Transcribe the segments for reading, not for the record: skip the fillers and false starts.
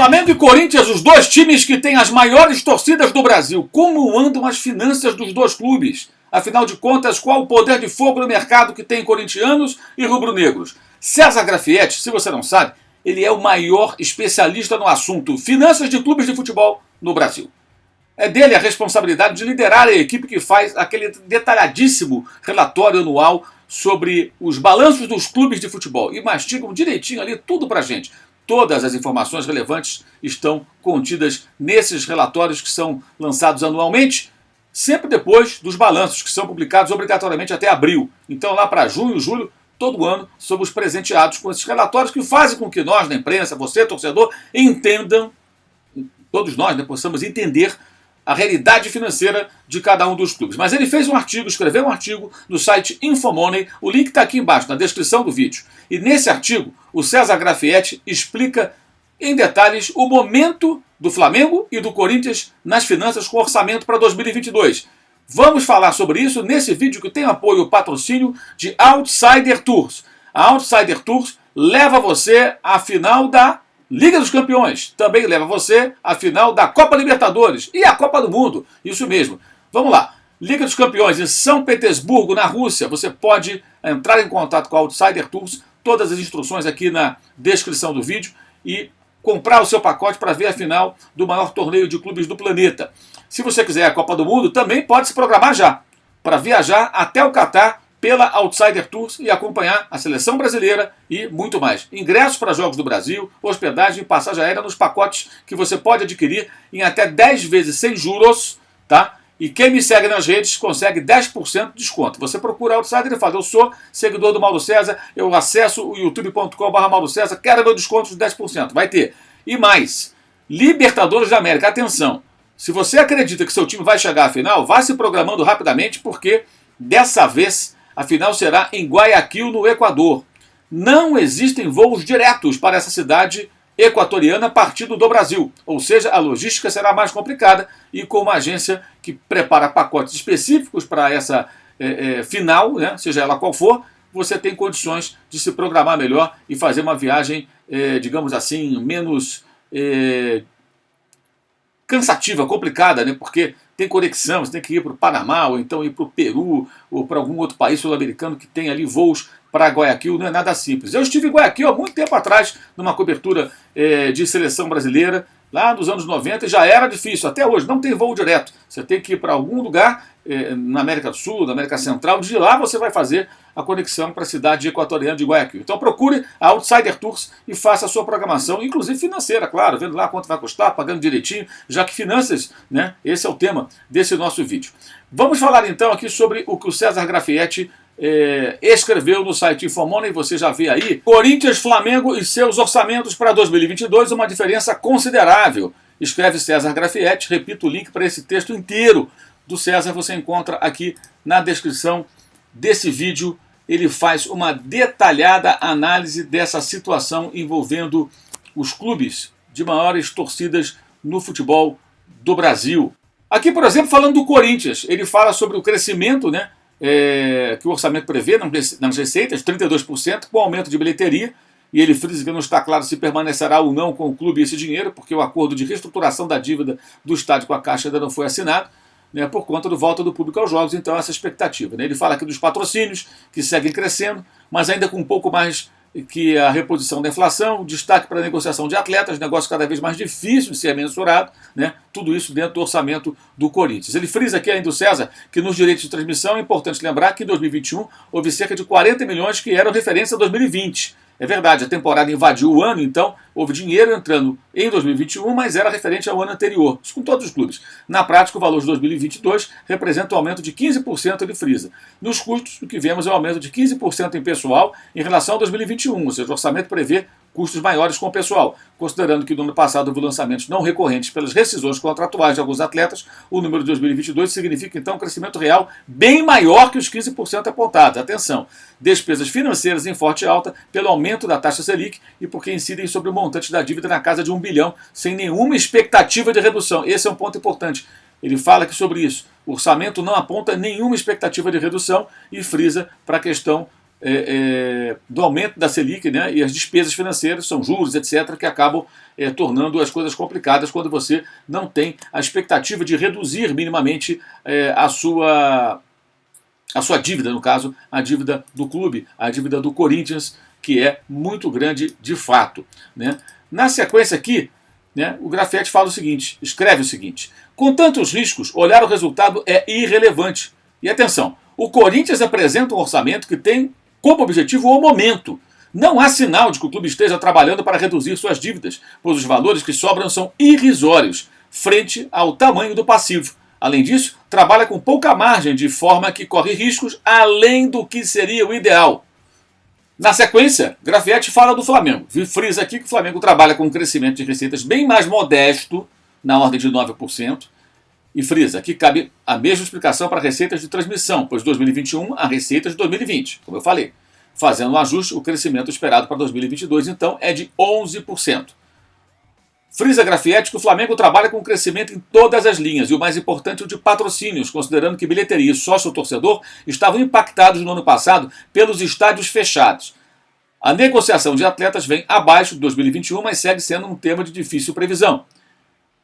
Flamengo e Corinthians, os dois times que têm as maiores torcidas do Brasil. Como andam as finanças dos dois clubes? Afinal de contas, qual o poder de fogo no mercado que tem corintianos e rubro-negros? César Grafietti, se você não sabe, ele é o maior especialista no assunto finanças de clubes de futebol no Brasil. É dele a responsabilidade de liderar a equipe que faz aquele detalhadíssimo relatório anual sobre os balanços dos clubes de futebol. E mastigam direitinho ali tudo pra gente. Todas as informações relevantes estão contidas nesses relatórios que são lançados anualmente, sempre depois dos balanços, que são publicados obrigatoriamente até abril. Então lá para junho, julho, todo ano, somos presenteados com esses relatórios que fazem com que nós, na imprensa, você, torcedor, entendam, todos nós, possamos entender a realidade financeira de cada um dos clubes. Mas ele fez um artigo, escreveu um artigo no site Infomoney, o link está aqui embaixo, na descrição do vídeo. E nesse artigo, o César Grafietti explica em detalhes o momento do Flamengo e do Corinthians nas finanças com orçamento para 2022. Vamos falar sobre isso nesse vídeo que tem apoio e patrocínio de Outsider Tours. A Outsider Tours leva você à final da Liga dos Campeões, também leva você à final da Copa Libertadores e a Copa do Mundo, isso mesmo. Vamos lá, Liga dos Campeões em São Petersburgo, na Rússia, você pode entrar em contato com a Outsider Tours, todas as instruções aqui na descrição do vídeo e comprar o seu pacote para ver a final do maior torneio de clubes do planeta. Se você quiser a Copa do Mundo, também pode se programar já, para viajar até o Catar pela Outsider Tours e acompanhar a seleção brasileira e muito mais. Ingressos para Jogos do Brasil, hospedagem e passagem aérea nos pacotes que você pode adquirir em até 10 vezes sem juros, tá? E quem me segue nas redes consegue 10% de desconto. Você procura Outsider e fala, eu sou seguidor do Mauro César, eu acesso o youtube.com/Mauro César, quero meu desconto de 10%. Vai ter. E mais, Libertadores da América, atenção, se você acredita que seu time vai chegar à final, vá se programando rapidamente, porque dessa vez a final será em Guayaquil, no Equador. Não existem voos diretos para essa cidade equatoriana partindo do Brasil. Ou seja, a logística será mais complicada e com uma agência que prepara pacotes específicos para essa final, né, seja ela qual for, você tem condições de se programar melhor e fazer uma viagem, digamos assim, menos cansativa, complicada, né? Porque tem conexão, você tem que ir para o Panamá, ou então ir para o Peru, ou para algum outro país sul-americano que tem ali voos para Guayaquil, não é nada simples. Eu estive em Guayaquil há muito tempo atrás, numa cobertura de seleção brasileira, lá nos anos 90, e já era difícil, até hoje, não tem voo direto. Você tem que ir para algum lugar na América do Sul, na América Central, de lá você vai fazer a conexão para a cidade equatoriana de Guayaquil. Então procure a Outsider Tours e faça a sua programação, inclusive financeira, claro, vendo lá quanto vai custar, pagando direitinho, já que finanças, né, esse é o tema desse nosso vídeo. Vamos falar então aqui sobre o que o César Grafietti escreveu no site Infomoney, você já vê aí. Corinthians, Flamengo e seus orçamentos para 2022, uma diferença considerável. Escreve César Grafietti, repito o link para esse texto inteiro do César, você encontra aqui na descrição desse vídeo. Ele faz uma detalhada análise dessa situação envolvendo os clubes de maiores torcidas no futebol do Brasil. Aqui, por exemplo, falando do Corinthians, ele fala sobre o crescimento, né, que o orçamento prevê nas receitas, 32%, com aumento de bilheteria, e ele frisa que não está claro se permanecerá ou não com o clube esse dinheiro, porque o acordo de reestruturação da dívida do estádio com a Caixa ainda não foi assinado, né, por conta do volta do público aos jogos, então essa expectativa. Né? Ele fala aqui dos patrocínios, que seguem crescendo, mas ainda com um pouco mais que a reposição da inflação, destaque para a negociação de atletas, negócio cada vez mais difícil de ser mensurado, né? Tudo isso dentro do orçamento do Corinthians. Ele frisa aqui ainda o César que nos direitos de transmissão é importante lembrar que em 2021 houve cerca de 40 milhões que eram referência a 2020. É verdade, a temporada invadiu o ano, então houve dinheiro entrando em 2021, mas era referente ao ano anterior, isso com todos os clubes. Na prática, o valor de 2022 representa um aumento de 15%, ele frisa. Nos custos, o que vemos é um aumento de 15% em pessoal em relação a 2021, ou seja, o orçamento prevê custos maiores com o pessoal. Considerando que no ano passado houve lançamentos não recorrentes pelas rescisões contratuais de alguns atletas, o número de 2022 significa então um crescimento real bem maior que os 15% apontados. Atenção, despesas financeiras em forte alta pelo aumento da taxa Selic e porque incidem sobre o montante da dívida na casa de 1 bilhão, sem nenhuma expectativa de redução. Esse é um ponto importante. Ele fala aqui sobre isso. O orçamento não aponta nenhuma expectativa de redução e frisa para a questão do aumento da Selic, né, e as despesas financeiras, são juros, etc., que acabam tornando as coisas complicadas quando você não tem a expectativa de reduzir minimamente a sua dívida, no caso, a dívida do clube, a dívida do Corinthians, que é muito grande de fato, né. Na sequência aqui, né, o Grafietti fala o seguinte, escreve o seguinte: com tantos riscos, olhar o resultado é irrelevante. E atenção, o Corinthians apresenta um orçamento que tem como objetivo o momento. Não há sinal de que o clube esteja trabalhando para reduzir suas dívidas, pois os valores que sobram são irrisórios, frente ao tamanho do passivo. Além disso, trabalha com pouca margem, de forma que corre riscos além do que seria o ideal. Na sequência, Grafietti fala do Flamengo. Frisa aqui que o Flamengo trabalha com um crescimento de receitas bem mais modesto, na ordem de 9%, e frisa que cabe a mesma explicação para receitas de transmissão, pois 2021 há receitas de 2020, como eu falei. Fazendo um ajuste, o crescimento esperado para 2022, então, é de 11%. Frisa Grafietti que o Flamengo trabalha com crescimento em todas as linhas, e o mais importante o de patrocínios, considerando que bilheteria e sócio-torcedor estavam impactados no ano passado pelos estádios fechados. A negociação de atletas vem abaixo de 2021, mas segue sendo um tema de difícil previsão.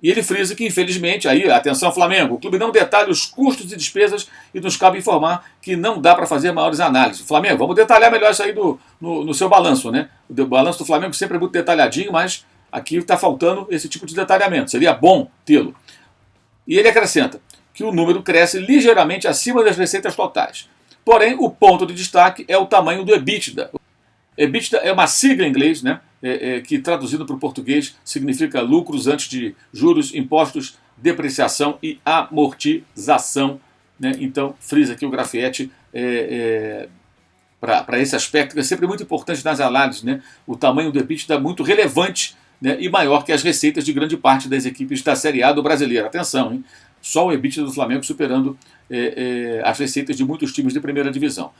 E ele frisa que, infelizmente, aí, atenção Flamengo, o clube não detalha os custos e despesas e nos cabe informar que não dá para fazer maiores análises. Flamengo, vamos detalhar melhor isso aí no seu balanço, né? O balanço do Flamengo sempre é muito detalhadinho, mas aqui está faltando esse tipo de detalhamento. Seria bom tê-lo. E ele acrescenta que o número cresce ligeiramente acima das receitas totais. Porém, o ponto de destaque é o tamanho do EBITDA. EBITDA é uma sigla em inglês, né? Que traduzido para o português significa lucros antes de juros, impostos, depreciação e amortização, né? Então, frisa aqui o Grafietti para esse aspecto, que é sempre muito importante nas análises, né? O tamanho do EBITDA é muito relevante, né? E maior que as receitas de grande parte das equipes da Série A do brasileiro. Atenção, hein? Só o EBITDA do Flamengo superando as receitas de muitos times de primeira divisão.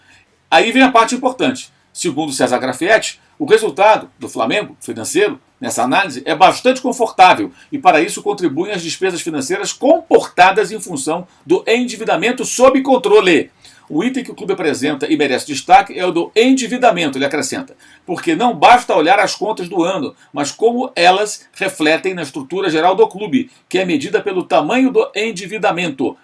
Aí vem a parte importante. Segundo César Grafietti, o resultado do Flamengo financeiro, nessa análise, é bastante confortável e para isso contribuem as despesas financeiras comportadas em função do endividamento sob controle. O item que o clube apresenta e merece destaque é o do endividamento, ele acrescenta, porque não basta olhar as contas do ano, mas como elas refletem na estrutura geral do clube, que é medida pelo tamanho do endividamento.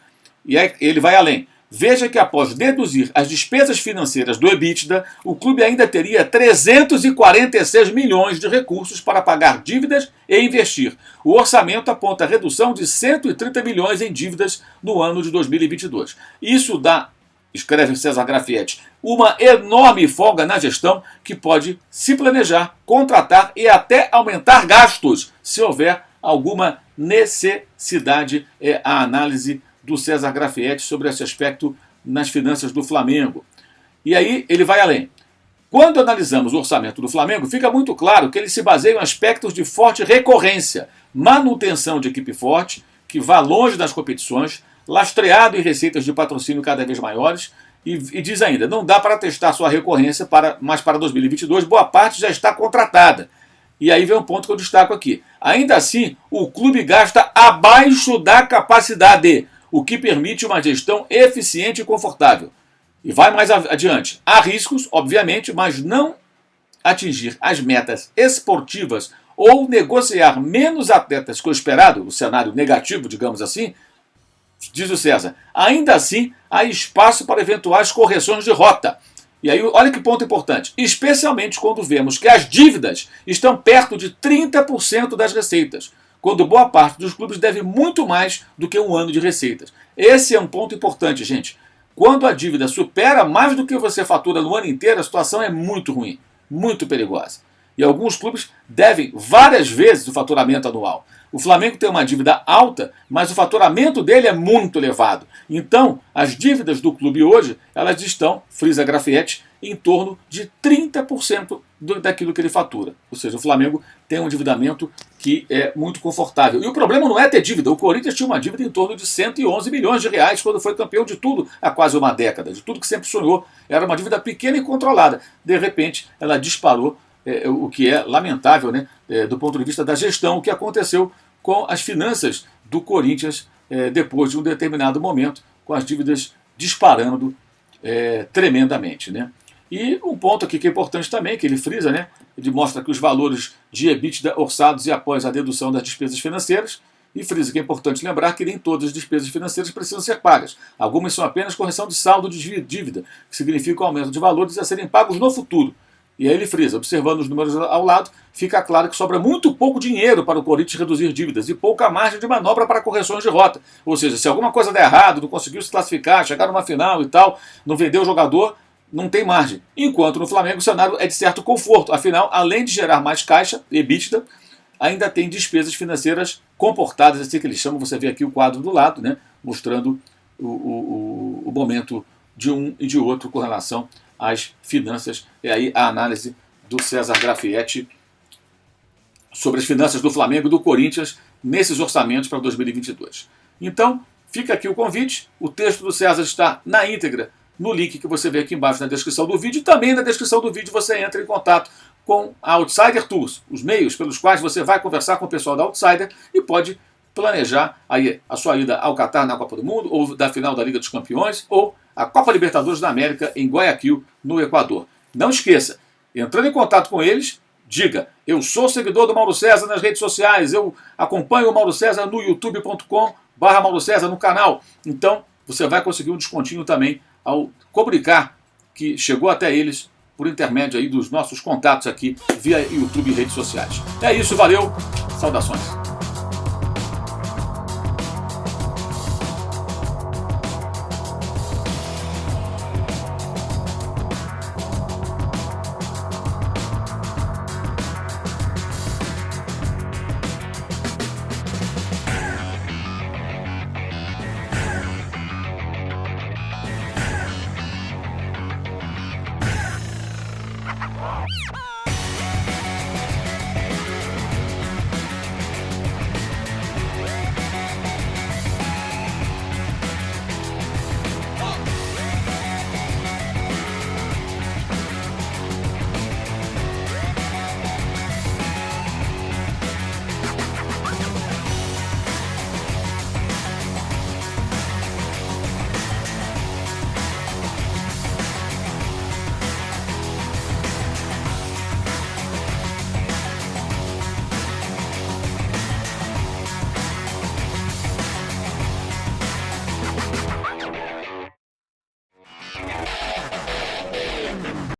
E aí ele vai além. Veja que após deduzir as despesas financeiras do EBITDA, o clube ainda teria 346 milhões de recursos para pagar dívidas e investir. O orçamento aponta a redução de 130 milhões em dívidas no ano de 2022. Isso dá, escreve César Grafietti, uma enorme folga na gestão que pode se planejar, contratar e até aumentar gastos, se houver alguma necessidade. É a análise do César Grafietti sobre esse aspecto nas finanças do Flamengo. E aí ele vai além. Quando analisamos o orçamento do Flamengo, fica muito claro que ele se baseia em aspectos de forte recorrência, manutenção de equipe forte, que vá longe das competições, lastreado em receitas de patrocínio cada vez maiores, e diz ainda, não dá para testar sua recorrência, mas para 2022 boa parte já está contratada. E aí vem um ponto que eu destaco aqui. Ainda assim, o clube gasta abaixo da capacidade, o que permite uma gestão eficiente e confortável. E vai mais adiante. Há riscos, obviamente, mas não atingir as metas esportivas ou negociar menos atletas que o esperado, o cenário negativo, digamos assim, diz o César, ainda assim há espaço para eventuais correções de rota. E aí, olha que ponto importante, especialmente quando vemos que as dívidas estão perto de 30% das receitas, quando boa parte dos clubes deve muito mais do que um ano de receitas. Esse é um ponto importante, gente. Quando a dívida supera mais do que você fatura no ano inteiro, a situação é muito ruim, muito perigosa. E alguns clubes devem várias vezes o faturamento anual. O Flamengo tem uma dívida alta, mas o faturamento dele é muito elevado. Então, as dívidas do clube hoje, elas estão, frisa Grafietti, em torno de 30% daquilo que ele fatura. Ou seja, o Flamengo tem um endividamento que é muito confortável. E o problema não é ter dívida. O Corinthians tinha uma dívida em torno de 111 milhões de reais quando foi campeão de tudo há quase uma década, de tudo que sempre sonhou. Era uma dívida pequena e controlada. De repente, ela disparou, o que é lamentável, né, do ponto de vista da gestão, o que aconteceu com as finanças do Corinthians depois de um determinado momento, com as dívidas disparando tremendamente, né? E um ponto aqui que é importante também, que ele frisa, né? Ele mostra que os valores de EBITDA orçados e após a dedução das despesas financeiras, e frisa que é importante lembrar que nem todas as despesas financeiras precisam ser pagas. Algumas são apenas correção de saldo de dívida, que significa o aumento de valores a serem pagos no futuro. E aí ele frisa, observando os números ao lado, fica claro que sobra muito pouco dinheiro para o Corinthians reduzir dívidas e pouca margem de manobra para correções de rota. Ou seja, se alguma coisa der errado, não conseguiu se classificar, chegar numa final e tal, não vendeu o jogador, não tem margem. Enquanto no Flamengo o cenário é de certo conforto. Afinal, além de gerar mais caixa, EBITDA, ainda tem despesas financeiras comportadas, assim que eles chamam. Você vê aqui o quadro do lado, né, mostrando o momento de um e de outro com relação às finanças. É aí a análise do César Grafietti sobre as finanças do Flamengo e do Corinthians nesses orçamentos para 2022. Então, fica aqui o convite. O texto do César está na íntegra no link que você vê aqui embaixo na descrição do vídeo. E também na descrição do vídeo você entra em contato com a Outsider Tours, os meios pelos quais você vai conversar com o pessoal da Outsider e pode planejar aí a sua ida ao Catar na Copa do Mundo, ou da final da Liga dos Campeões, ou a Copa Libertadores da América em Guayaquil, no Equador. Não esqueça, entrando em contato com eles, diga, eu sou seguidor do Mauro César nas redes sociais, eu acompanho o Mauro César no youtube.com/Mauro César no canal. Então, você vai conseguir um descontinho também ao comunicar que chegou até eles por intermédio aí dos nossos contatos aqui via YouTube e redes sociais. É isso, valeu, saudações.